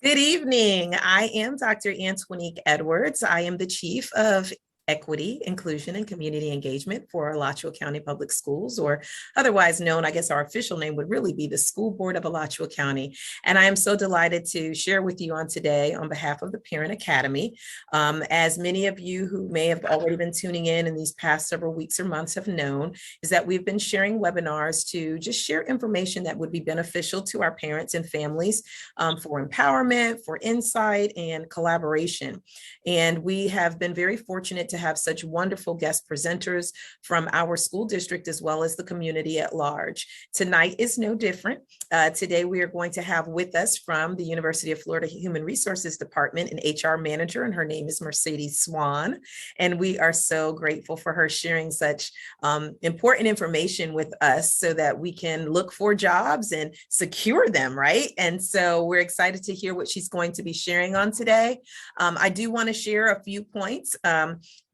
Good evening. I am Dr. Antonique Edwards. I am the Chief of Equity, Inclusion, and Community Engagement for Alachua County Public Schools, or otherwise known, I guess our official name would really be the School Board of Alachua County. And I am so delighted to share with you on today on behalf of the Parent Academy. As many of you who may have already been tuning in these past several weeks or months have known, is that we've been sharing webinars to just share information that would be beneficial to our parents and families for empowerment, for insight, and collaboration. And we have been very fortunate to have such wonderful guest presenters from our school district as well as the community at large. Tonight is no different. Today we are going to have with us from the University of Florida Human Resources Department an HR manager, and her name is Mercedes Swan. And we are so grateful for her sharing such important information with us so that we can look for jobs and secure them, right? And so we're excited to hear what she's going to be sharing on today. I do want to share a few points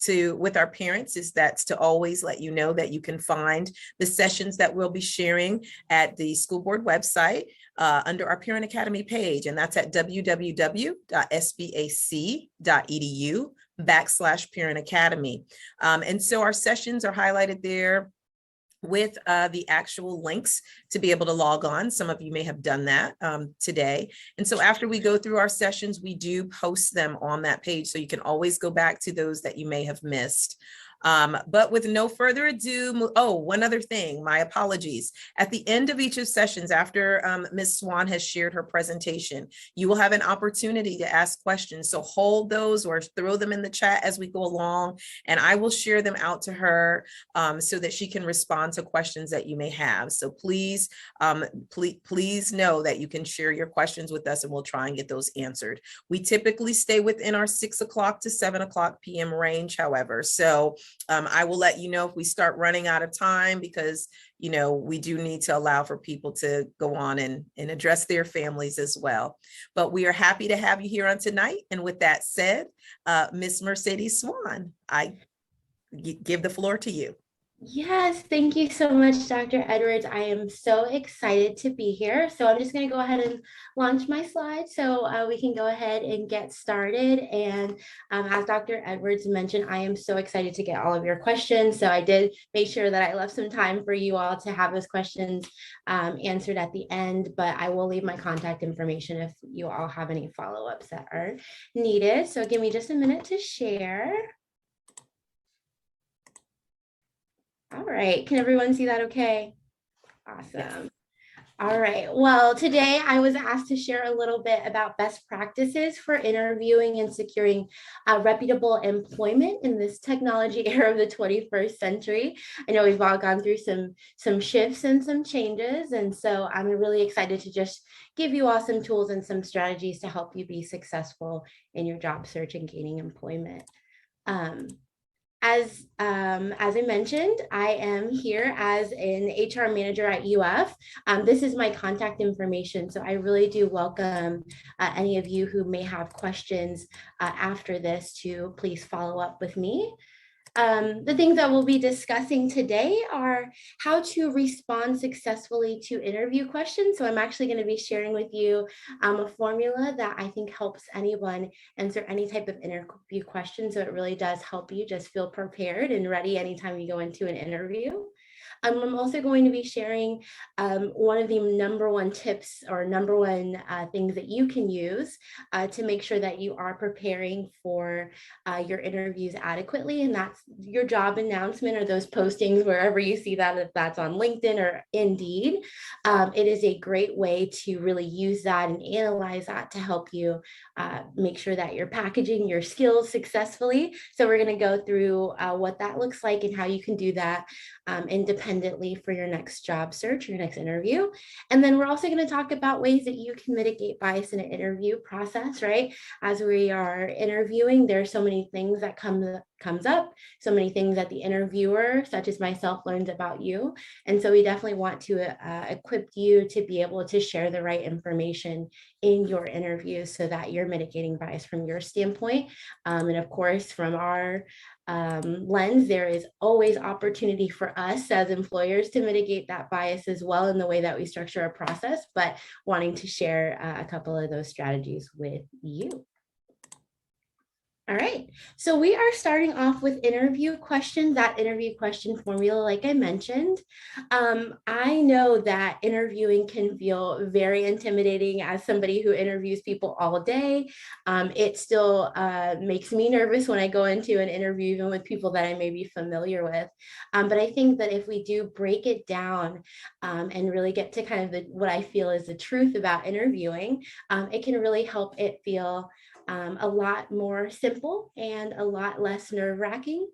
with our parents, is that's to always let you know that you can find the sessions that we'll be sharing at the school board website under our Parent Academy page, and that's at www.sbac.edu/Parent Academy. And so our sessions are highlighted there with the actual links to be able to log on. Some of you may have done that today. And so after we go through our sessions, we do post them on that page. So you can always go back to those that you may have missed. But with no further ado, one other thing, my apologies. At the end of each of sessions, after Ms. Swan has shared her presentation, you will have an opportunity to ask questions. So hold those or throw them in the chat as we go along, and I will share them out to her so that she can respond to questions that you may have. So please know that you can share your questions with us and we'll try and get those answered. We typically stay within our 6 o'clock to 7 o'clock p.m. range, however. So I will let you know if we start running out of time, because, we do need to allow for people to go on and address their families as well. But we are happy to have you here on tonight. And with that said, Miss Mercedes Swan, I give the floor to you. Yes, thank you so much, Dr. Edwards. I am so excited to be here. So I'm just going to go ahead and launch my slides so we can go ahead and get started. And as Dr. Edwards mentioned, I am so excited to get all of your questions. So I did make sure that I left some time for you all to have those questions answered at the end, but I will leave my contact information if you all have any follow-ups that are needed. So give me just a minute to share. All right, can everyone see that okay? Awesome. Yes. All right, well, today I was asked to share a little bit about best practices for interviewing and securing reputable employment in this technology era of the 21st century. I know we've all gone through some shifts and some changes, and so I'm really excited to just give you all some tools and some strategies to help UB in your job search and gaining employment. As I mentioned, I am here as an HR manager at UF. This is my contact information, so I really do welcome any of you who may have questions after this to please follow up with me. The things that we'll be discussing today are how to respond successfully to interview questions. So I'm actually going to be sharing with you a formula that I think helps anyone answer any type of interview question. So it really does help you just feel prepared and ready anytime you go into an interview. I'm also going to be sharing one of the number one tips or number one things that you can use to make sure that you are preparing for your interviews adequately. And that's your job announcement or those postings, wherever you see that, if that's on LinkedIn or Indeed. It is a great way to really use that and analyze that to help you make sure that you're packaging your skills successfully. So we're going to go through what that looks like and how you can do that independently for your next job search, your next interview. And then we're also going to talk about ways that you can mitigate bias in an interview process, right? As we are interviewing, there are so many things that come comes up, so many things that the interviewer, such as myself, learns about you. And so we definitely want to equip you to be able to share the right information in your interview so that you're mitigating bias from your standpoint. And of course, from our lens, there is always opportunity for us as employers to mitigate that bias as well in the way that we structure our process, but wanting to share a couple of those strategies with you. All right, so we are starting off with interview questions, that interview question formula, like I mentioned. I know that interviewing can feel very intimidating as somebody who interviews people all day. It still makes me nervous when I go into an interview, even with people that I may be familiar with. But I think that if we do break it down and really get to kind of what I feel is the truth about interviewing, it can really help it feel a lot more simple and a lot less nerve-wracking.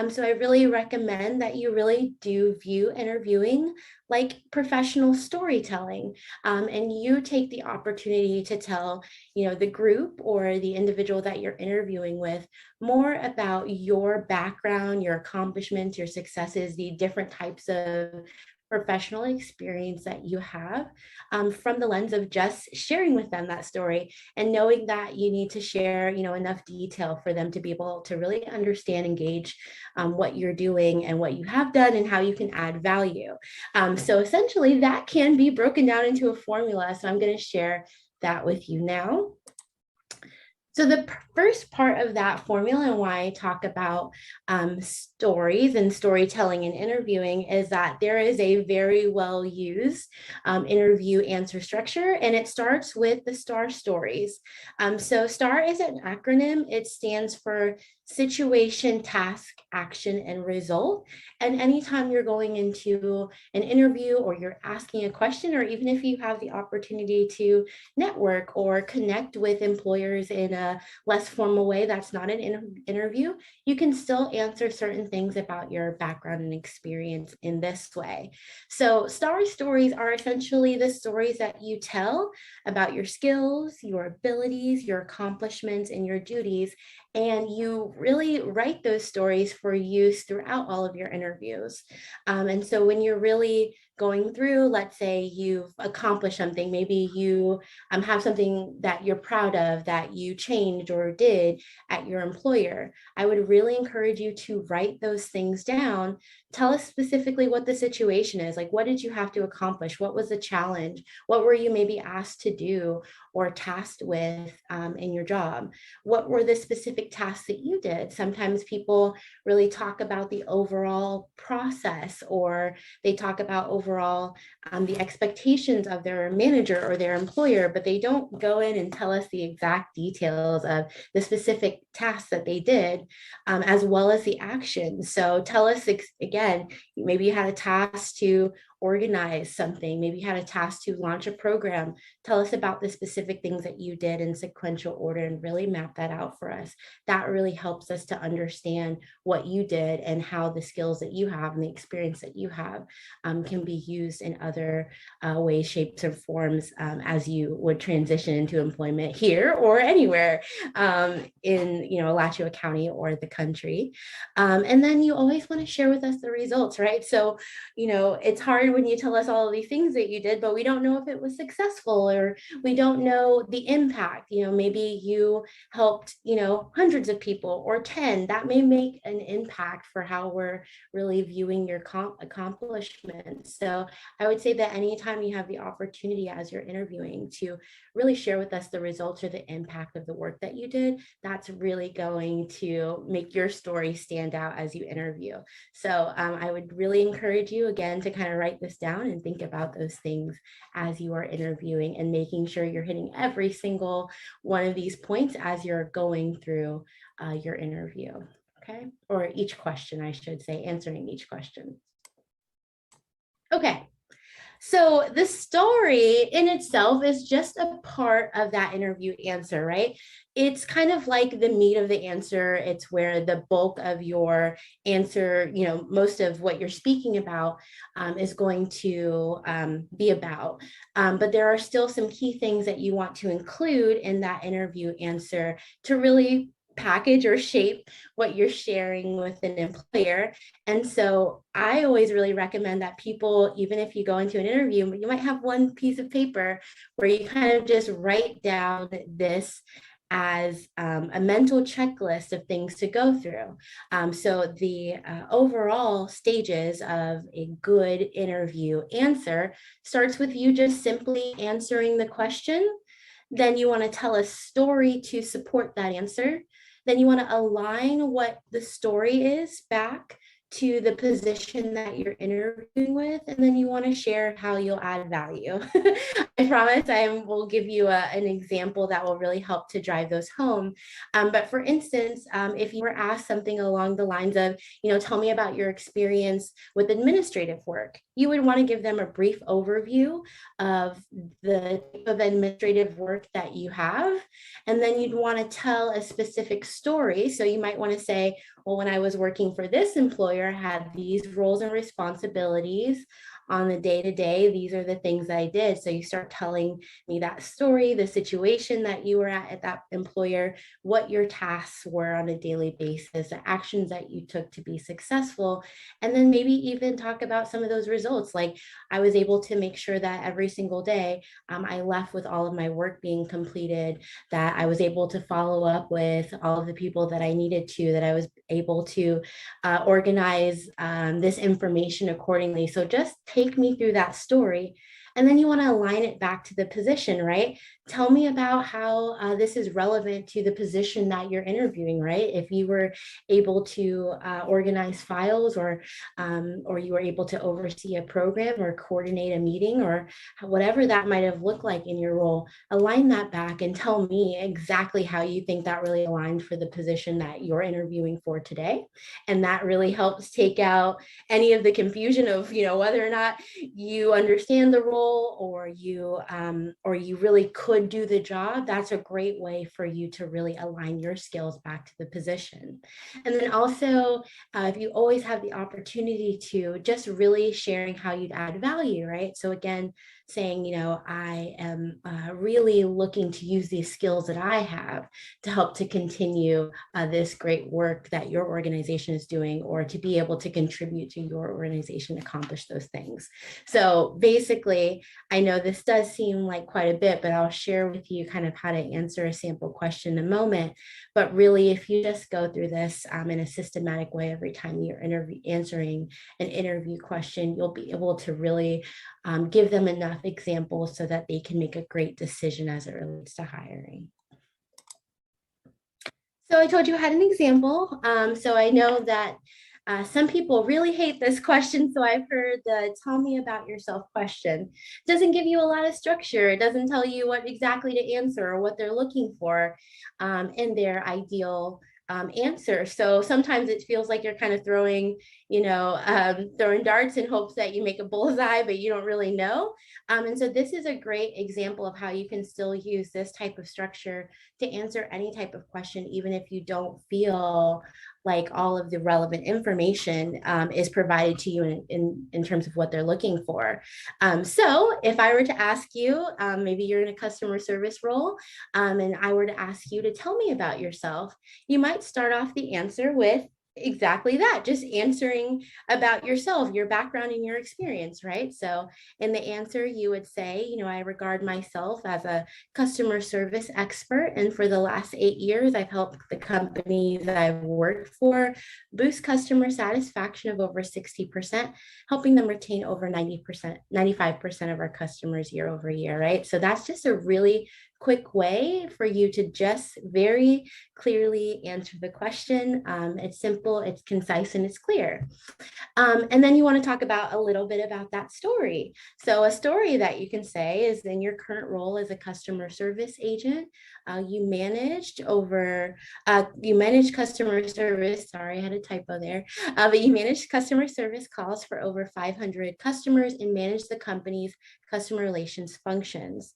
So I really recommend that you really do view interviewing like professional storytelling, and you take the opportunity to tell, the group or the individual that you're interviewing with more about your background, your accomplishments, your successes, the different types of professional experience that you have, from the lens of just sharing with them that story and knowing that you need to share, enough detail for them to be able to really understand, engage what you're doing and what you have done and how you can add value. So essentially that can be broken down into a formula. So I'm going to share that with you now. So the first part of that formula and why I talk about stories and storytelling and interviewing is that there is a very well used interview answer structure, and it starts with the STAR stories. So STAR is an acronym. It stands for situation, task, action, and result. And anytime you're going into an interview or you're asking a question, or even if you have the opportunity to network or connect with employers in a less formal way that's not an interview, you can still answer certain things about your background and experience in this way. So STAR stories are essentially the stories that you tell about your skills, your abilities, your accomplishments, and your duties. And you really write those stories for use throughout all of your interviews. And so when you're really going through, let's say you've accomplished something, maybe you have something that you're proud of that you changed or did at your employer, I would really encourage you to write those things down. Tell us specifically what the situation is. Like, what did you have to accomplish? What was the challenge? What were you maybe asked to do or tasked with in your job? What were the specific tasks that you did? Sometimes people really talk about the overall process, or they talk about overall the expectations of their manager or their employer, but they don't go in and tell us the exact details of the specific tasks that they did, as well as the action. So tell us again, maybe you had a task to organize something, maybe you had a task to launch a program. Tell us about the specific things that you did in sequential order and really map that out for us. That really helps us to understand what you did and how the skills that you have and the experience that you have can be used in other ways, shapes, or forms as you would transition into employment here or anywhere in Alachua County or the country. And then you always want to share with us the results, right? So, it's hard when you tell us all of these things that you did, but we don't know if it was successful, or we don't know the impact. Maybe you helped, hundreds of people or 10. That may make an impact for how we're really viewing your accomplishments. So I would say that anytime you have the opportunity as you're interviewing to really share with us the results or the impact of the work that you did, that's really going to make your story stand out as you interview. So I would really encourage you again to kind of write this down and think about those things as you are interviewing and making sure you're hitting every single one of these points as you're going through your interview. Okay, or each question, I should say, answering each question. Okay. So the story in itself is just a part of that interview answer, right? It's kind of like the meat of the answer. It's where the bulk of your answer, most of what you're speaking about is going to be about. But there are still some key things that you want to include in that interview answer to really package or shape what you're sharing with an employer. And so I always really recommend that people, even if you go into an interview, you might have one piece of paper where you kind of just write down this as a mental checklist of things to go through. So the overall stages of a good interview answer starts with you just simply answering the question. Then you want to tell a story to support that answer. Then you want to align what the story is back to the position that you're interviewing with, and then you want to share how you'll add value. I promise I will give you an example that will really help to drive those home. But for instance, if you were asked something along the lines of, tell me about your experience with administrative work, you would want to give them a brief overview of the type of administrative work that you have. And then you'd want to tell a specific story. So you might want to say, well, when I was working for this employer, I had these roles and responsibilities on the day-to-day. These are the things that I did. So you start telling me that story, the situation that you were at that employer, what your tasks were on a daily basis, the actions that you took to be successful, and then maybe even talk about some of those results. Like, I was able to make sure that every single day I left with all of my work being completed, that I was able to follow up with all of the people that I needed to, that I was able to organize this information accordingly. So just take me through that story. And then you want to align it back to the position, right? Tell me about how this is relevant to the position that you're interviewing, right? If you were able to organize files, or you were able to oversee a program or coordinate a meeting, or whatever that might have looked like in your role, align that back and tell me exactly how you think that really aligned for the position that you're interviewing for today. And that really helps take out any of the confusion of, whether or not you understand the role, or you really could do the job. That's a great way for you to really align your skills back to the position. And then also, if you always have the opportunity to just really sharing how you'd add value, right? So again, saying, I am really looking to use these skills that I have to help to continue this great work that your organization is doing, or to be able to contribute to your organization to accomplish those things. So basically, I know this does seem like quite a bit, but I'll share with you kind of how to answer a sample question in a moment. But really, if you just go through this in a systematic way every time you're answering an interview question, you'll be able to really give them enough examples so that they can make a great decision as it relates to hiring. So I told you I had an example. So I know that some people really hate this question. So I've heard the tell me about yourself question. It doesn't give you a lot of structure. It doesn't tell you what exactly to answer or what they're looking for in their ideal answer. So sometimes it feels like you're kind of throwing darts in hopes that you make a bullseye, but you don't really know. And so this is a great example of how you can still use this type of structure to answer any type of question, even if you don't feel like all of the relevant information is provided to you in terms of what they're looking for. So if I were to ask you, maybe you're in a customer service role, and I were to ask you to tell me about yourself, you might start off the answer with exactly that, just answering about yourself, your background and your experience, right? So in the answer, you would say, I regard myself as a customer service expert. And for the last 8 years, I've helped the companies that I've worked for boost customer satisfaction of over 60%, helping them retain over 90%, 95% of our customers year over year, right? So that's just a really quick way for you to just very clearly answer the question. It's simple, it's concise, and it's clear. And then you want to talk about a little bit about that story. So a story that you can say is in your current role as a customer service agent, you managed customer service, sorry, I had a typo there, but you managed customer service calls for over 500 customers and managed the company's customer relations functions.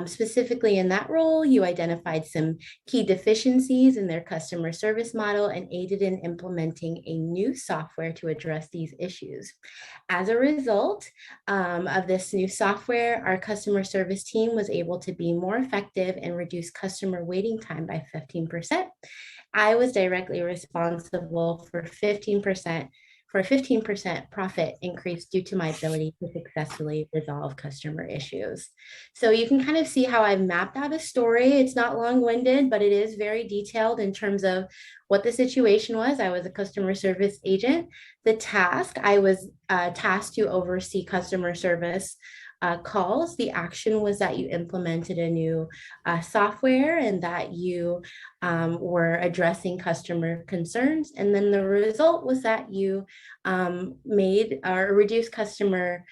Specifically in that role, you identified some key deficiencies in their customer service model and aided in implementing a new software to address these issues. As a result of this new software, our customer service team was able to be more effective and reduce customer waiting time by 15%. I was directly responsible for 15% for a 15% profit increase due to my ability to successfully resolve customer issues. So you can kind of see how I've mapped out a story. It's not long-winded, but it is very detailed in terms of what the situation was. I was a customer service agent. The task, I was tasked to oversee customer service calls. The action was that you implemented a new software and that you were addressing customer concerns. And then the result was that you made or reduced customer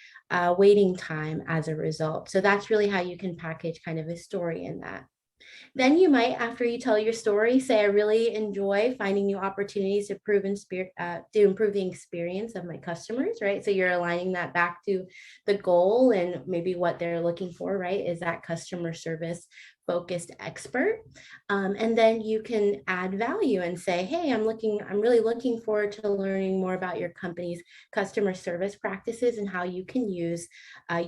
waiting time as a result. So that's really how you can package kind of a story in that. Then you might, after you tell your story, say, I really enjoy finding new opportunities to to improve the experience of my customers, right? So you're aligning that back to the goal and maybe what they're looking for, right? Is that customer service focused expert. And then you can add value and say, hey, I'm really looking forward to learning more about your company's customer service practices and how you can use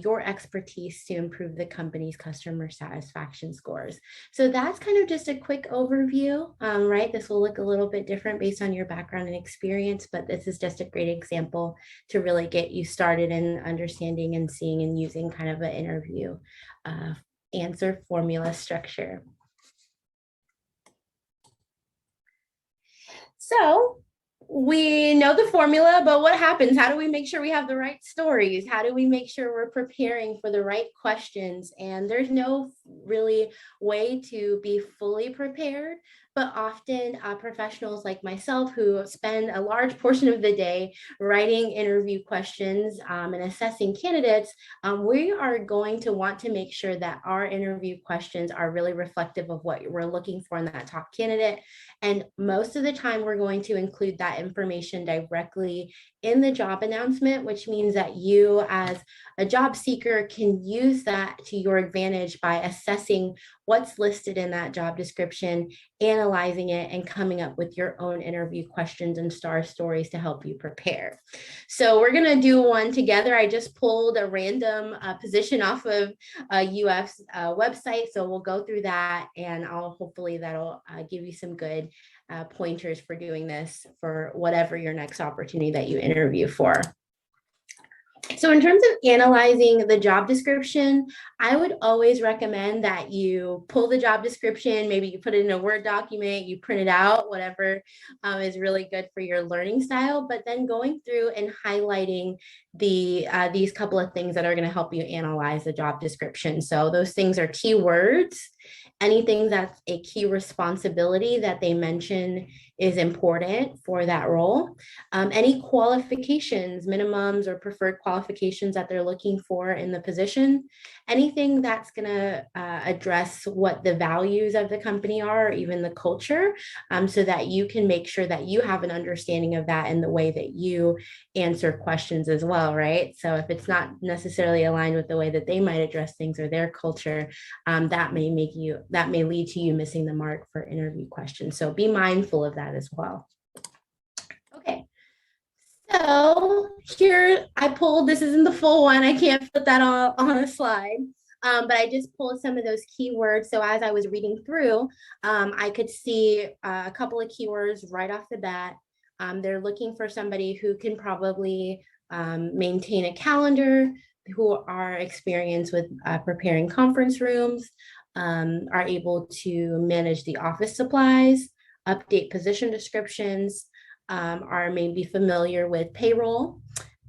your expertise to improve the company's customer satisfaction scores. So that's kind of just a quick overview, right? This will look a little bit different based on your background and experience, but this is just a great example to really get you started in understanding and seeing and using kind of an interview answer formula structure. So we know the formula, but what happens? How do we make sure we have the right stories? How do we make sure we're preparing for the right questions? And there's no really way to be fully prepared, but often professionals like myself who spend a large portion of the day writing interview questions and assessing candidates, we are going to want to make sure that our interview questions are really reflective of what we're looking for in that top candidate. And most of the time, we're going to include that information directly in the job announcement, which means that you as a job seeker can use that to your advantage by assessing what's listed in that job description, analyzing it, and coming up with your own interview questions and star stories to help you prepare. So we're going to do one together. I just pulled a random position off of UF's website. So we'll go through that, and hopefully that'll give you some good pointers for doing this for whatever your next opportunity that you interview for. So in terms of analyzing the job description, I would always recommend that you pull the job description, maybe you put it in a Word document, you print it out, whatever is really good for your learning style, but then going through and highlighting these couple of things that are going to help you analyze the job description. So those things are keywords. Anything that's a key responsibility that they mention is important for that role. Any qualifications, minimums or preferred qualifications that they're looking for in the position, anything that's going to address what the values of the company are, or even the culture, so that you can make sure that you have an understanding of that in the way that you answer questions as well, right? So if it's not necessarily aligned with the way that they might address things or their culture, that may lead to you missing the mark for interview questions. So be mindful of that as well. Okay. So here I pulled, this isn't the full one. I can't put that all on a slide. But I just pulled some of those keywords. So as I was reading through, I could see a couple of keywords right off the bat. They're looking for somebody who can probably maintain a calendar, who are experienced with preparing conference rooms, are able to manage the office supplies, update position descriptions, are maybe familiar with payroll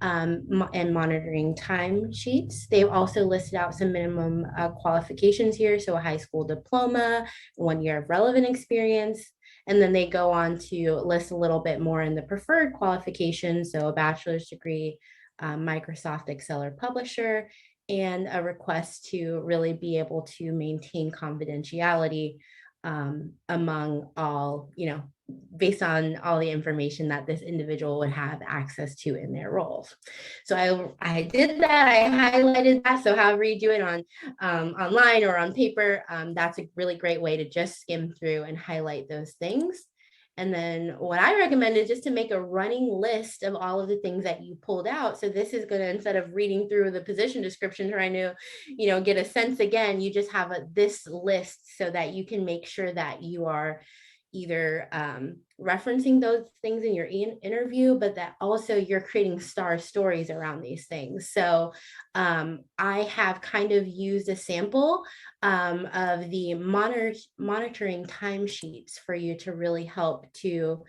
and monitoring time sheets. They've also listed out some minimum qualifications here. So a high school diploma, 1 year of relevant experience. And then they go on to list a little bit more in the preferred qualifications. So a bachelor's degree, Microsoft Excel or Publisher, and a request to really be able to maintain confidentiality among all, based on all the information that this individual would have access to in their roles. So I did that, I highlighted that. So however you do it on online or on paper, that's a really great way to just skim through and highlight those things. And then what I recommend is just to make a running list of all of the things that you pulled out. So this is going to, instead of reading through the position description trying to, get a sense again, you just have this list so that you can make sure that you are either referencing those things in your interview, but that also you're creating star stories around these things. So I have kind of used a sample of the monitoring timesheets for you to really help to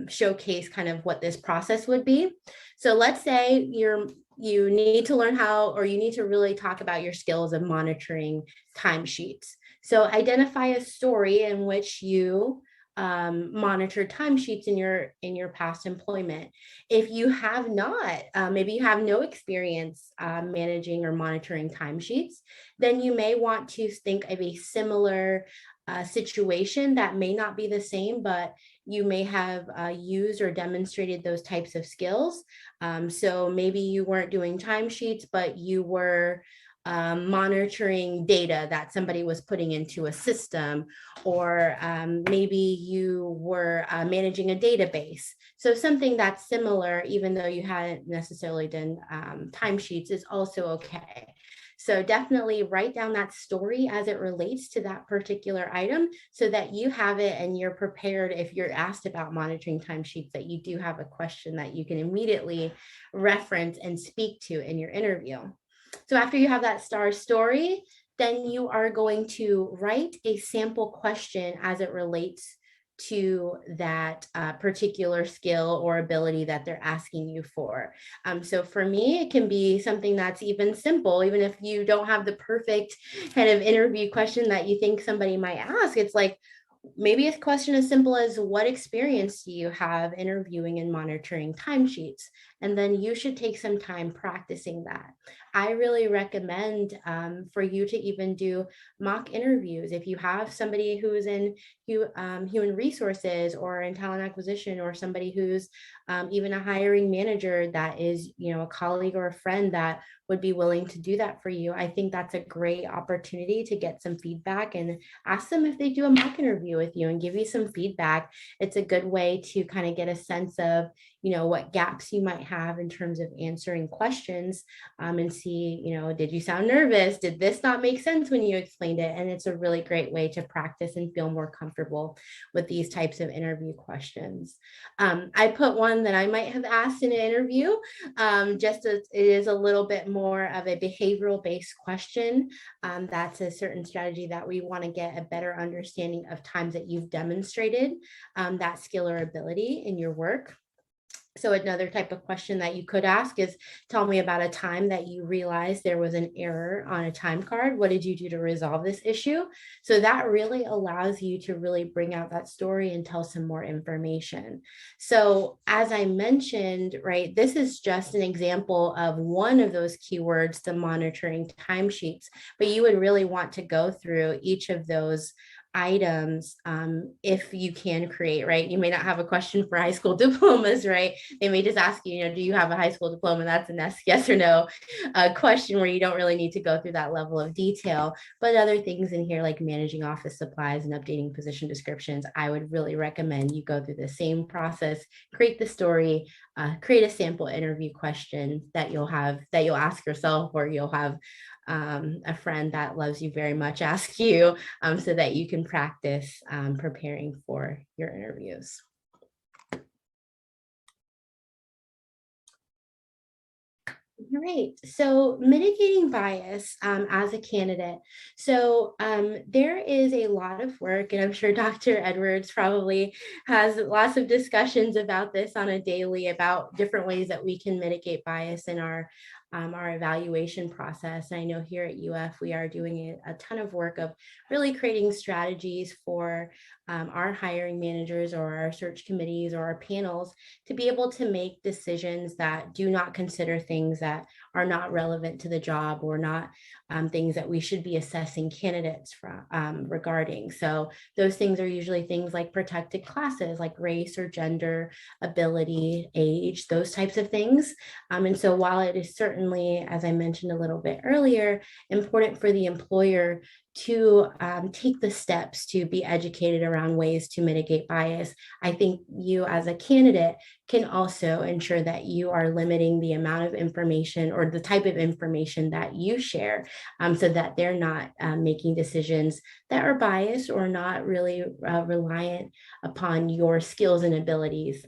showcase kind of what this process would be. So let's say you need to learn how, or you need to really talk about your skills of monitoring timesheets. So identify a story in which you monitor timesheets in your past employment. If you have not, maybe you have no experience managing or monitoring timesheets, then you may want to think of a similar situation that may not be the same, but you may have used or demonstrated those types of skills. So maybe you weren't doing timesheets, but you were monitoring data that somebody was putting into a system, or maybe you were managing a database. So something that's similar, even though you hadn't necessarily done timesheets, is also okay. So definitely write down that story as it relates to that particular item so that you have it and you're prepared if you're asked about monitoring timesheets, that you do have a question that you can immediately reference and speak to in your interview. So after you have that star story, then you are going to write a sample question as it relates to that particular skill or ability that they're asking you for. So for me, it can be something that's even simple, even if you don't have the perfect kind of interview question that you think somebody might ask. It's like, maybe a question as simple as, what experience do you have interviewing and monitoring timesheets? And then you should take some time practicing that. I really recommend for you to even do mock interviews. If you have somebody who's in human resources or in talent acquisition, or somebody who's even a hiring manager that is, a colleague or a friend that would be willing to do that for you, I think that's a great opportunity to get some feedback and ask them if they do a mock interview with you and give you some feedback. It's a good way to kind of get a sense of, what gaps you might have in terms of answering questions, and see, did you sound nervous? Did this not make sense when you explained it? And it's a really great way to practice and feel more comfortable with these types of interview questions. I put one that I might have asked in an interview, just as it is a little bit more of a behavioral based question. That's a certain strategy that we want to get a better understanding of times that you've demonstrated that skill or ability in your work. So another type of question that you could ask is, tell me about a time that you realized there was an error on a time card. What did you do to resolve this issue? So that really allows you to really bring out that story and tell some more information. So as I mentioned, right, this is just an example of one of those keywords, the monitoring timesheets, but you would really want to go through each of those items if you can create, right? You may not have a question for high school diplomas, right? They may just ask you, do you have a high school diploma? That's a yes or no question where you don't really need to go through that level of detail. But other things in here like managing office supplies and updating position descriptions, I would really recommend you go through the same process, create the story, create a sample interview question that you'll ask yourself, or you'll have a friend that loves you very much ask you, so that you can practice preparing for your interviews. All right, so mitigating bias as a candidate. So there is a lot of work, and I'm sure Dr. Edwards probably has lots of discussions about this on a daily, about different ways that we can mitigate bias in our evaluation process. And I know here at UF, we are doing a ton of work of really creating strategies for our hiring managers or our search committees or our panels to be able to make decisions that do not consider things that are not relevant to the job, or not things that we should be assessing candidates from regarding. So those things are usually things like protected classes, like race or gender, ability, age, those types of things. And so while it is certainly, as I mentioned a little bit earlier, important for the employer to take the steps to be educated around ways to mitigate bias, I think you as a candidate can also ensure that you are limiting the amount of information or the type of information that you share, so that they're not making decisions that are biased or not really reliant upon your skills and abilities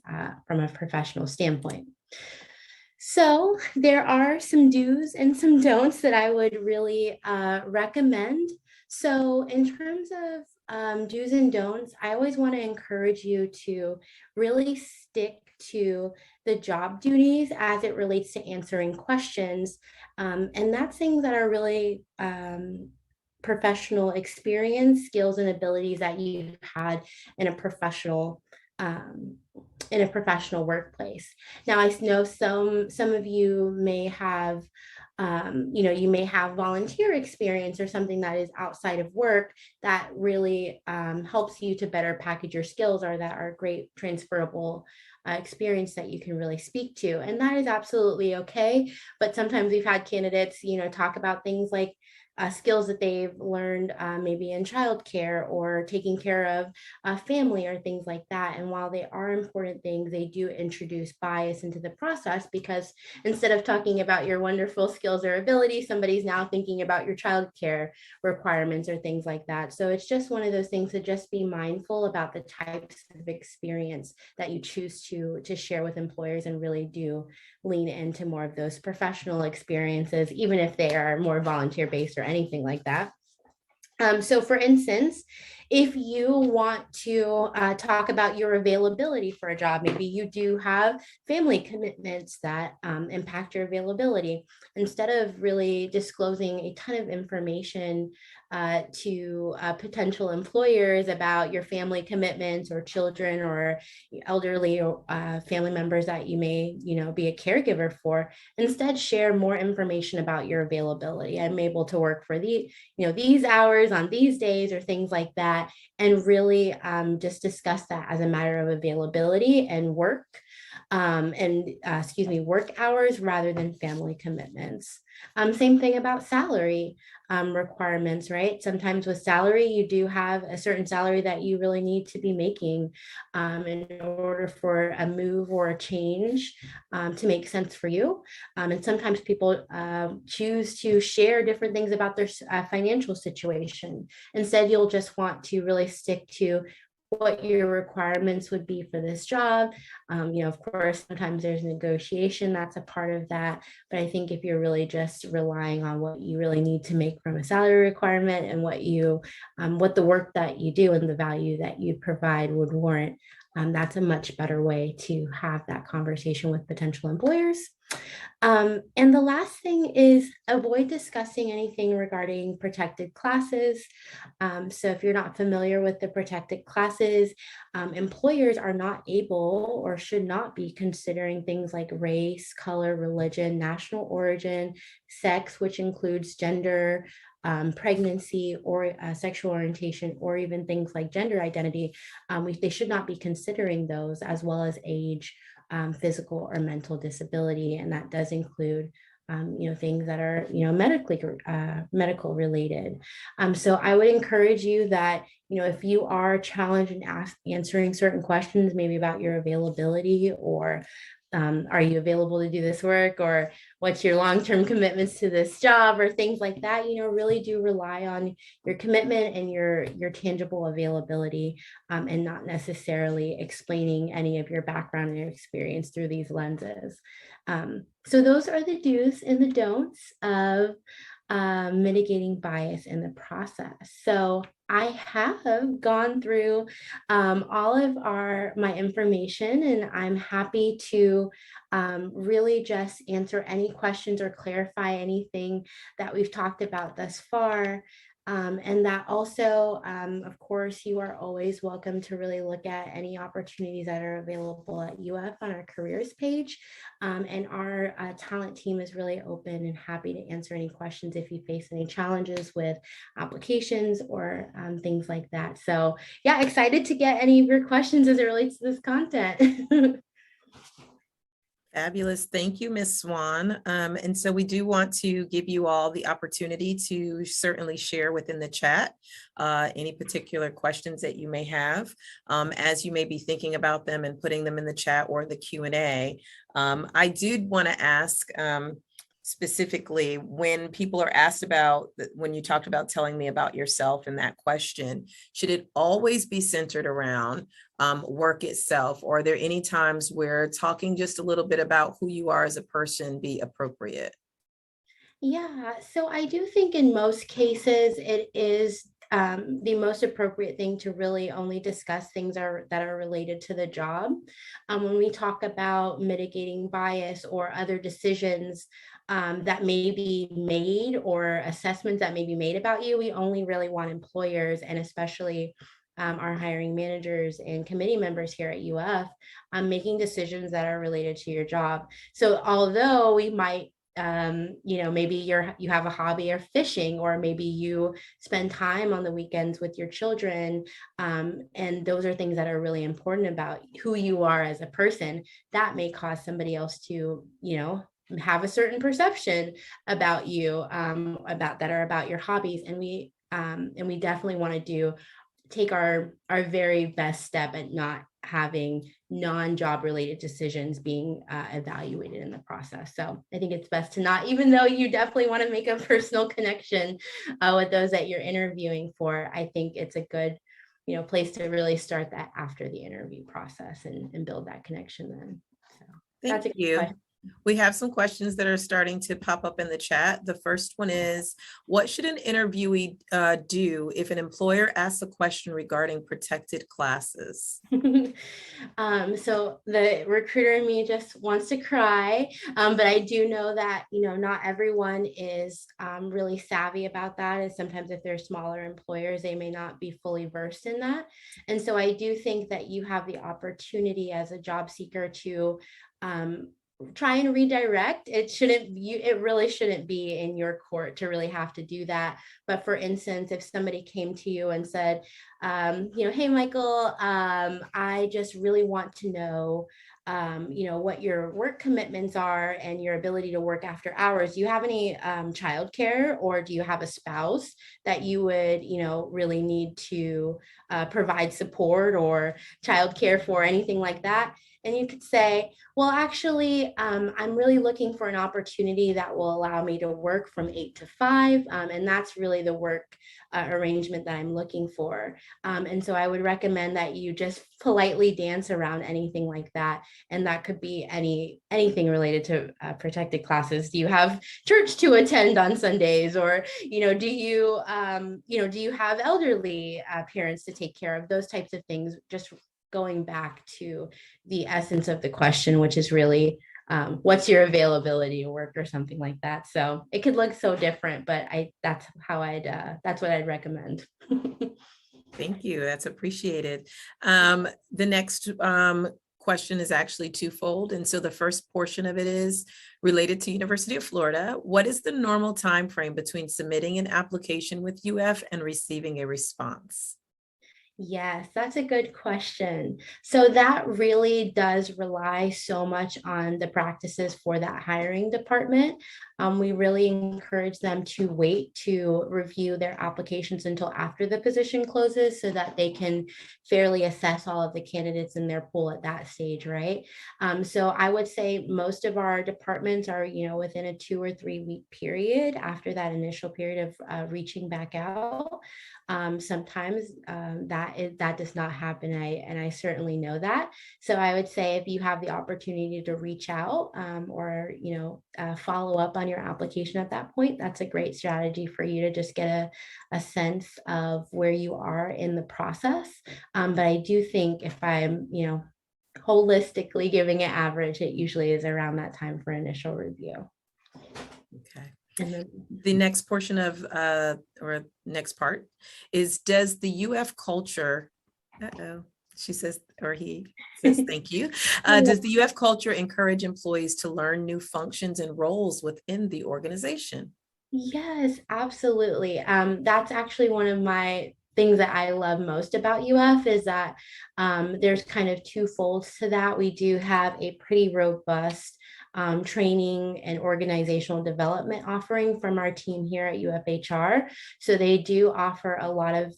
from a professional standpoint. So there are some do's and some don'ts that I would really recommend. So in terms of do's and don'ts, I always want to encourage you to really stick to the job duties as it relates to answering questions. And that's things that are really professional experience, skills, and abilities that you've had in a professional um, workplace. Now, I know some of you may have, you may have volunteer experience or something that is outside of work that really helps you to better package your skills, or that are great transferable experience that you can really speak to. And that is absolutely okay. But sometimes we've had candidates, talk about things like skills that they've learned maybe in childcare or taking care of family or things like that. And while they are important things, they do introduce bias into the process, because instead of talking about your wonderful skills or abilities, somebody's now thinking about your childcare requirements or things like that. So it's just one of those things to just be mindful about the types of experience that you choose to share with employers, and really do lean into more of those professional experiences, even if they are more volunteer based or anything like that. So for instance, if you want to talk about your availability for a job, maybe you do have family commitments that impact your availability. Instead of really disclosing a ton of information to potential employers about your family commitments or children or elderly or family members that you may, be a caregiver for, instead share more information about your availability. I'm able to work for these hours on these days or things like that, and really just discuss that as a matter of availability and work work hours rather than family commitments. Same thing about salary requirements, right? Sometimes with salary, you do have a certain salary that you really need to be making in order for a move or a change to make sense for you. And sometimes people choose to share different things about their financial situation. Instead, you'll just want to really stick to what your requirements would be for this job. Of course, sometimes there's negotiation that's a part of that. But I think if you're really just relying on what you really need to make from a salary requirement and what the work that you do and the value that you provide would warrant, that's a much better way to have that conversation with potential employers. And the last thing is avoid discussing anything regarding protected classes. So if you're not familiar with the protected classes, employers are not able or should not be considering things like race, color, religion, national origin, sex, which includes gender, pregnancy, or sexual orientation, or even things like gender identity. They should not be considering those, as well as age, physical or mental disability. And that does include things that are, medical related. So I would encourage you that, if you are challenged in answering certain questions, maybe about your availability, or are you available to do this work, or what's your long-term commitments to this job, or things like that, really do rely on your commitment and your tangible availability, and not necessarily explaining any of your background and your experience through these lenses. So those are the do's and the don'ts of mitigating bias in the process. So I have gone through all of my information, and I'm happy to really just answer any questions or clarify anything that we've talked about thus far. And that also, of course, you are always welcome to really look at any opportunities that are available at UF on our careers page. And our talent team is really open and happy to answer any questions if you face any challenges with applications or things like that. So yeah, excited to get any of your questions as it relates to this content. Fabulous. Thank you, Ms. Swan. And so we do want to give you all the opportunity to certainly share within the chat any particular questions that you may have as you may be thinking about them and putting them in the chat or the Q&A. I did want to ask specifically when people are asked about, when you talked about telling me about yourself and that question, should it always be centered around work itself? Or are there any times where talking just a little bit about who you are as a person be appropriate? Yeah, so I do think in most cases it is the most appropriate thing to really only discuss things that are related to the job. When we talk about mitigating bias or other decisions that may be made or assessments that may be made about you, we only really want employers and especially our hiring managers and committee members here at UF making decisions that are related to your job. So although we might maybe you have a hobby of fishing, or maybe you spend time on the weekends with your children, and those are things that are really important about who you are as a person, that may cause somebody else to have a certain perception about you, about your hobbies. And we definitely want to take our very best step at not having non-job related decisions being evaluated in the process. So I think it's best to not, even though you definitely want to make a personal connection with those that you're interviewing for, I think it's a good place to really start that after the interview process and build that connection then. So Thank you. Question. We have some questions that are starting to pop up in the chat. The first one is, what should an interviewee do if an employer asks a question regarding protected classes? So the recruiter in me just wants to cry, but I do know that, not everyone is really savvy about that. And sometimes if they're smaller employers, they may not be fully versed in that. And so I do think that you have the opportunity as a job seeker to try and redirect. It really shouldn't be in your court to really have to do that. But for instance, if somebody came to you and said, hey, Michael, I just really want to know, what your work commitments are and your ability to work after hours. Do you have any childcare, or do you have a spouse that you would, really need to provide support or childcare for, anything like that? And you could say, well, actually, I'm really looking for an opportunity that will allow me to work from 8 to 5. And that's really the work arrangement that I'm looking for. And so I would recommend that you just politely dance around anything like that. And that could be anything related to protected classes. Do you have church to attend on Sundays? Or, do you have elderly parents to take care of? Those types of things, just going back to the essence of the question, which is really what's your availability to work, or something like that. So it could look so different, but that's what I'd recommend. Thank you. That's appreciated. The next question is actually twofold. And so the first portion of it is related to University of Florida. What is the normal time frame between submitting an application with UF and receiving a response? Yes, that's a good question. So that really does rely so much on the practices for that hiring department. We really encourage them to wait to review their applications until after the position closes, so that they can fairly assess all of the candidates in their pool at that stage, right? So I would say most of our departments are, within a 2 or 3 week period after that initial period of reaching back out. Sometimes that does not happen, and I certainly know that. So I would say if you have the opportunity to reach out or follow up on your application at that point, that's a great strategy for you to just get a sense of where you are in the process. But I do think if I'm holistically giving it average, it usually is around that time for initial review. Okay. The next portion of or next part is, does the UF culture, she says, or he says, thank you. Does the UF culture encourage employees to learn new functions and roles within the organization? Yes, absolutely. That's actually one of my things that I love most about UF is that there's kind of two folds to that. We do have a pretty robust training and organizational development offering from our team here at UFHR. So they do offer a lot of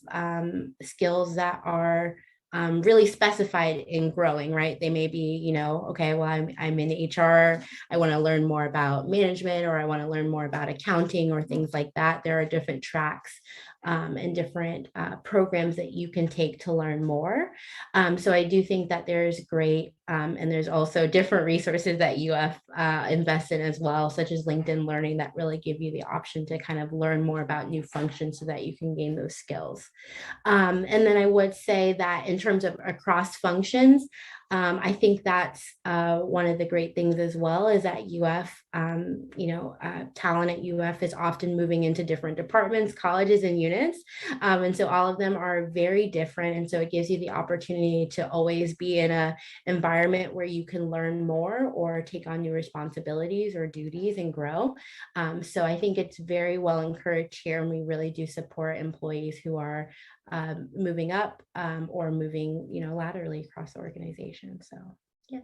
skills that are really specified in growing, right? They may be, okay, well, I'm in HR. I want to learn more about management, or I want to learn more about accounting or things like that. There are different tracks and different programs that you can take to learn more. So I do think that there's great, and there's also different resources that UF invest in as well, such as LinkedIn Learning, that really give you the option to kind of learn more about new functions so that you can gain those skills. And then I would say that in terms of across functions, I think that's one of the great things as well, is that UF, talent at UF is often moving into different departments, colleges, and units. And so all of them are very different. And so it gives you the opportunity to always be in an environment where you can learn more or take on new responsibilities or duties and grow. So I think it's very well encouraged here, and we really do support employees who are moving up or moving, laterally across the organization. So, yes.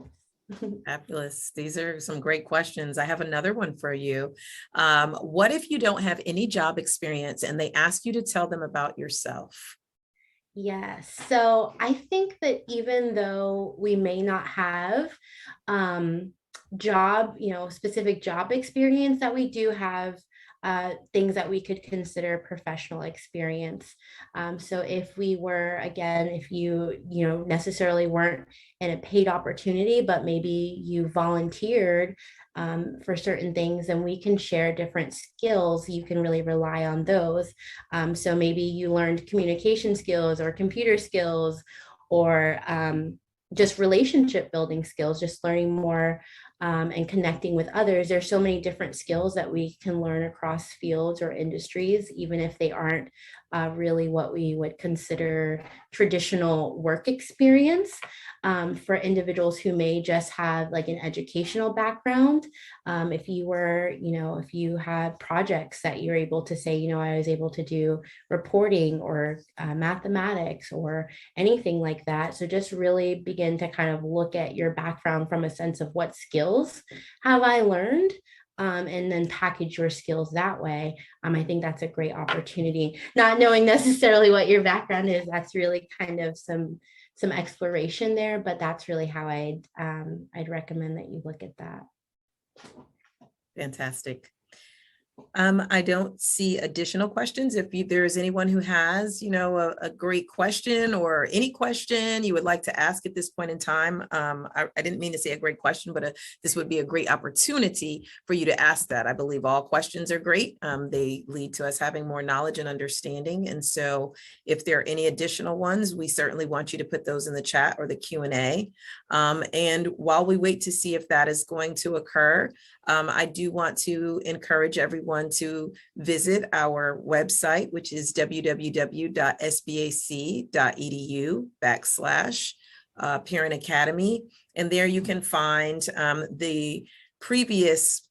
Fabulous. These are some great questions. I have another one for you. What if you don't have any job experience and they ask you to tell them about yourself? Yes. So I think that even though we may not have specific job experience, that we do have things that we could consider professional experience. So if we were, again, if you necessarily weren't in a paid opportunity, but maybe you volunteered for certain things, and we can share different skills, you can really rely on those. So maybe you learned communication skills or computer skills, or just relationship building skills, just learning more and connecting with others. There's so many different skills that we can learn across fields or industries, even if they aren't really what we would consider traditional work experience. For individuals who may just have like an educational background, if you had projects that you're able to say, I was able to do reporting or mathematics or anything like that. So just really begin to kind of look at your background from a sense of what skills have I learned, and then package your skills that way. I think that's a great opportunity. Not knowing necessarily what your background is, that's really kind of some exploration there, but that's really how I'd recommend that you look at that. Fantastic. I don't see additional questions. If there is anyone who has, a great question or any question you would like to ask at this point in time, I didn't mean to say a great question, but this would be a great opportunity for you to ask that. I believe all questions are great. They lead to us having more knowledge and understanding. And so if there are any additional ones, we certainly want you to put those in the chat or the Q&A. And while we wait to see if that is going to occur, I do want to encourage everyone to visit our website, which is www.sbac.edu/Parent Academy. And there you can find the previous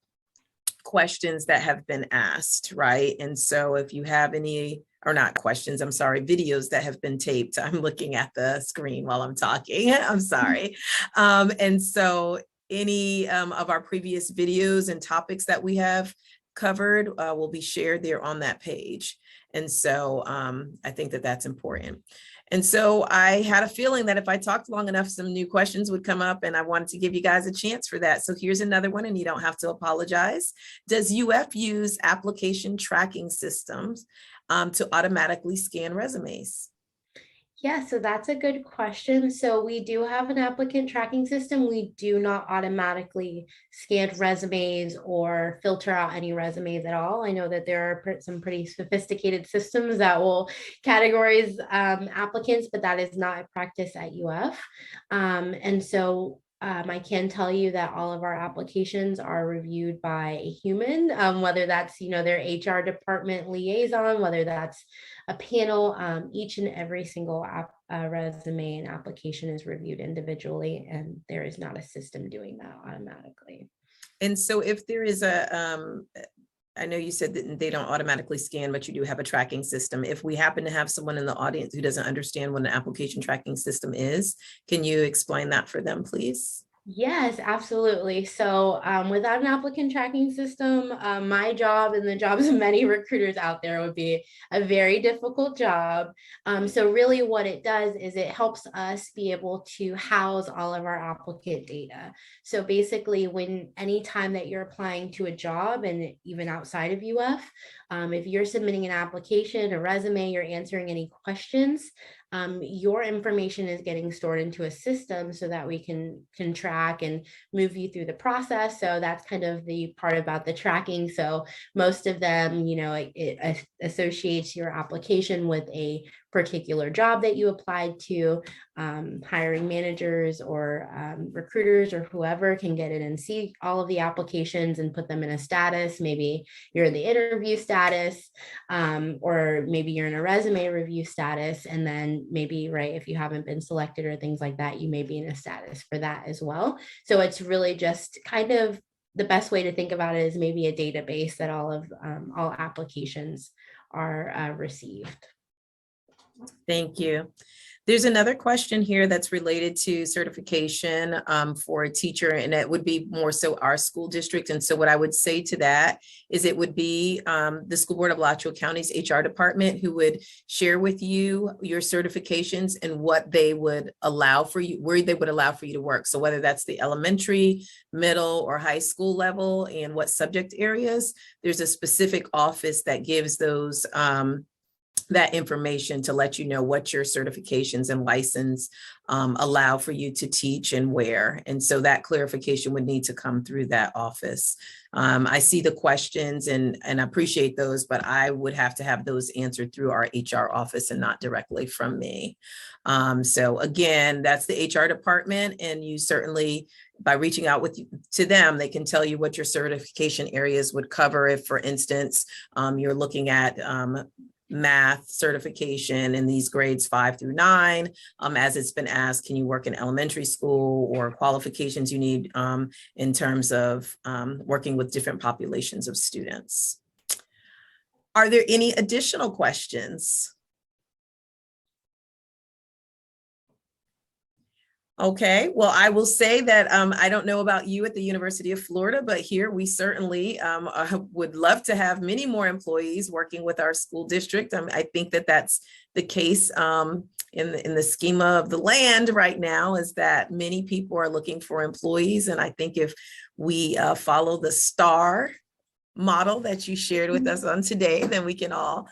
questions that have been asked, right? And so if you have any, or not questions, I'm sorry, videos that have been taped. I'm looking at the screen while I'm talking. I'm sorry. And so any of our previous videos and topics that we have covered will be shared there on that page. And so I think that that's important. And so I had a feeling that if I talked long enough, some new questions would come up, and I wanted to give you guys a chance for that. So here's another one, and you don't have to apologize. Does UF use application tracking systems to automatically scan resumes? Yeah, so that's a good question. So we do have an applicant tracking system. We do not automatically scan resumes or filter out any resumes at all. I know that there are some pretty sophisticated systems that will categorize applicants, but that is not a practice at UF. And so I can tell you that all of our applications are reviewed by a human, whether that's, their HR department liaison, whether that's a panel. Each and every single resume and application is reviewed individually, and there is not a system doing that automatically. And so if there is I know you said that they don't automatically scan, but you do have a tracking system. If we happen to have someone in the audience who doesn't understand what an application tracking system is, can you explain that for them, please? Yes, absolutely. So without an applicant tracking system, my job and the jobs of many recruiters out there would be a very difficult job. So really what it does is it helps us be able to house all of our applicant data. So basically when anytime that you're applying to a job and even outside of UF, if you're submitting an application, a resume, you're answering any questions, your information is getting stored into a system so that we can track and move you through the process. So that's kind of the part about the tracking. So most of them, you know, it associates your application with a particular job that you applied to. Hiring managers or recruiters or whoever can get in and see all of the applications and put them in a status. Maybe you're in the interview status, or maybe you're in a resume review status. And then maybe, right, if you haven't been selected or things like that, you may be in a status for that as well. So it's really just kind of the best way to think about it is maybe a database that all applications are received. Thank you. There's another question here that's related to certification for a teacher, and it would be more so our school district. And so what I would say to that is it would be the School Board of Alachua County's HR department who would share with you your certifications and what they would allow for you, where they would allow for you to work. So whether that's the elementary, middle, or high school level and what subject areas, there's a specific office that gives those that information to let you know what your certifications and license allow for you to teach and where. And so that clarification would need to come through that office. I see the questions and appreciate those, but I would have to have those answered through our HR office and not directly from me. So again, that's the HR department, and you certainly, by reaching out to them, they can tell you what your certification areas would cover. If, for instance, you're looking at math certification in these grades 5 through 9, as it's been asked, can you work in elementary school, or qualifications you need in terms of working with different populations of students. Are there any additional questions? Okay, well, I will say that I don't know about you at the University of Florida, but here we certainly would love to have many more employees working with our school district. I think that that's the case in the schema of the land right now, is that many people are looking for employees. And I think if we follow the STAR model that you shared with us on today, then we can all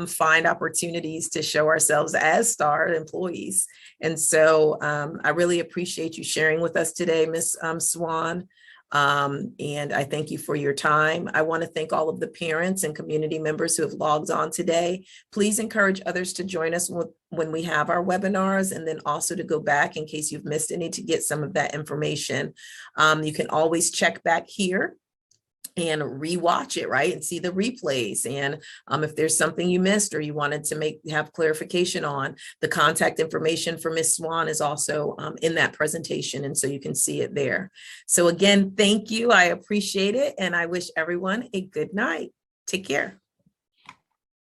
find opportunities to show ourselves as STAR employees. And so I really appreciate you sharing with us today, Ms. Swan. And I thank you for your time. I want to thank all of the parents and community members who have logged on today. Please encourage others to join us when we have our webinars, and then also to go back in case you've missed any to get some of that information. You can always check back here and rewatch it, right, and see the replays. And if there's something you missed or you wanted to have clarification on, the contact information for Ms. Swan is also in that presentation, and so you can see it there. So again, thank you. I appreciate it, and I wish everyone a good night. Take care.